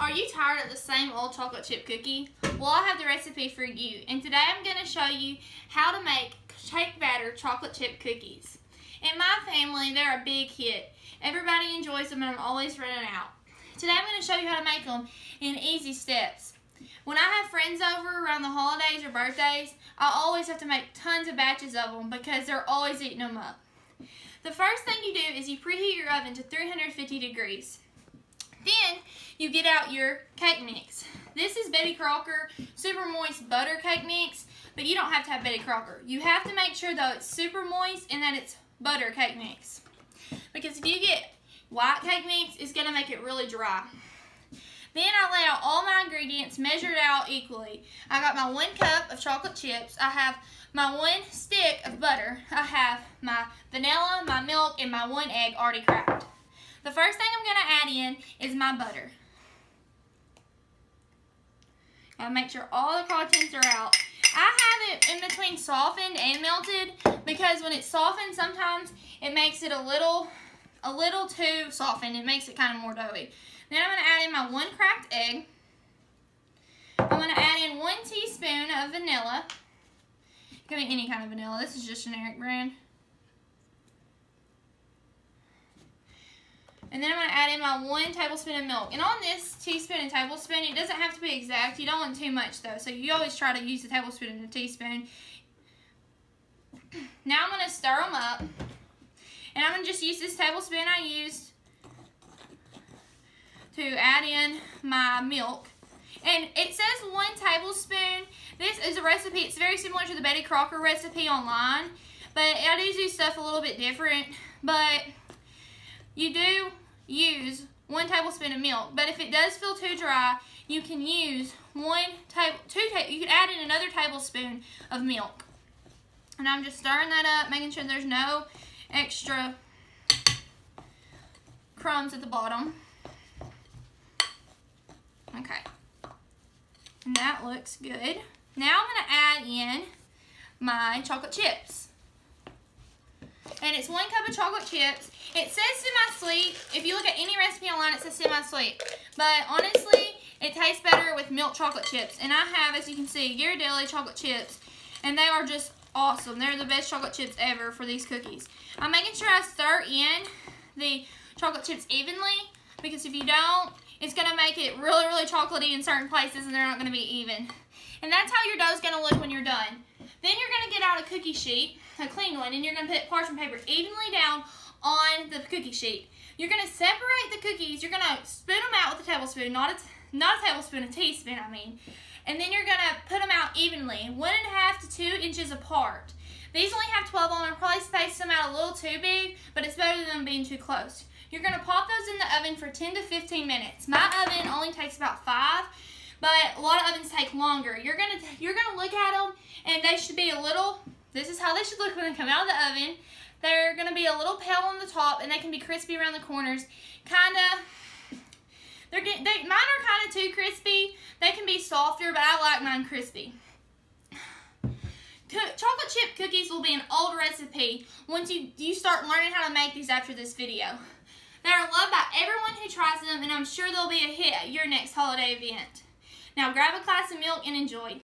Are you tired of the same old chocolate chip cookie? Well, I have the recipe for you, and today I'm going to show you how to make shake batter chocolate chip cookies. In my family, they're a big hit. Everybody enjoys them, and I'm always running out. Today I'm going to show you how to make them in easy steps. When I have friends over around the holidays or birthdays, I always have to make tons of batches of them because they're always eating them up. The first thing you do is you preheat your oven to 350 degrees. Then you get out your cake mix. This is Betty Crocker Super Moist Butter Cake Mix, but you don't have to have Betty Crocker. You have to make sure though it's super moist and that it's butter cake mix. Because if you get white cake mix, it's going to make it really dry. Then I lay out all my ingredients, measured out equally. I got my 1 cup of chocolate chips. I have my 1 stick of butter. I have my vanilla, my milk, and my 1 egg already cracked. The first thing I'm going to add in is my butter. Gotta make sure all the contents are out. I have it in between softened and melted because when it's softened, sometimes it makes it a little too softened. It makes it kind of more doughy. Then I'm going to add in my 1 cracked egg. I'm going to add in 1 teaspoon of vanilla. It can be any kind of vanilla. This is just generic brand. And then I'm going to add in my 1 tablespoon of milk. And on this teaspoon and tablespoon, it doesn't have to be exact. You don't want too much though. So you always try to use a tablespoon and a teaspoon. Now I'm going to stir them up. And I'm going to just use this tablespoon I used to add in my milk. And it says 1 tablespoon. This is a recipe. It's very similar to the Betty Crocker recipe online. But I do stuff a little bit different. But you do use 1 tablespoon of milk, but if it does feel too dry, you can use you can add in another tablespoon of milk. And I'm just stirring that up, making sure there's no extra crumbs at the bottom. Okay. And that looks good. Now I'm going to add in my chocolate chips. And it's 1 cup of chocolate chips. It says semi-sweet. If you look at any recipe online, it says semi-sweet. But honestly, it tastes better with milk chocolate chips. And I have, as you can see, Ghirardelli chocolate chips. And they are just awesome. They're the best chocolate chips ever for these cookies. I'm making sure I stir in the chocolate chips evenly. Because if you don't, it's going to make it really, really chocolatey in certain places and they're not going to be even. And that's how your dough is going to look when you're done. Then you're going to get out a cookie sheet, a clean one, and you're going to put parchment paper evenly down on the cookie sheet. You're going to separate the cookies. You're going to spoon them out with a tablespoon, not a tablespoon, a teaspoon, I mean. And then you're going to put them out evenly, 1.5 to 2 inches apart. These only have 12 on them. Probably space them out a little too big, but it's better than them being too close. You're going to pop those in the oven for 10 to 15 minutes. My oven only takes about 5. But a lot of ovens take longer. You're gonna look at them, and they should be a little. This is how they should look when they come out of the oven. They're gonna be a little pale on the top, and they can be crispy around the corners. Mine are kind of too crispy. They can be softer, but I like mine crispy. Chocolate chip cookies will be an old recipe once you start learning how to make these after this video. They are loved by everyone who tries them, and I'm sure they'll be a hit at your next holiday event. Now grab a glass of milk and enjoy.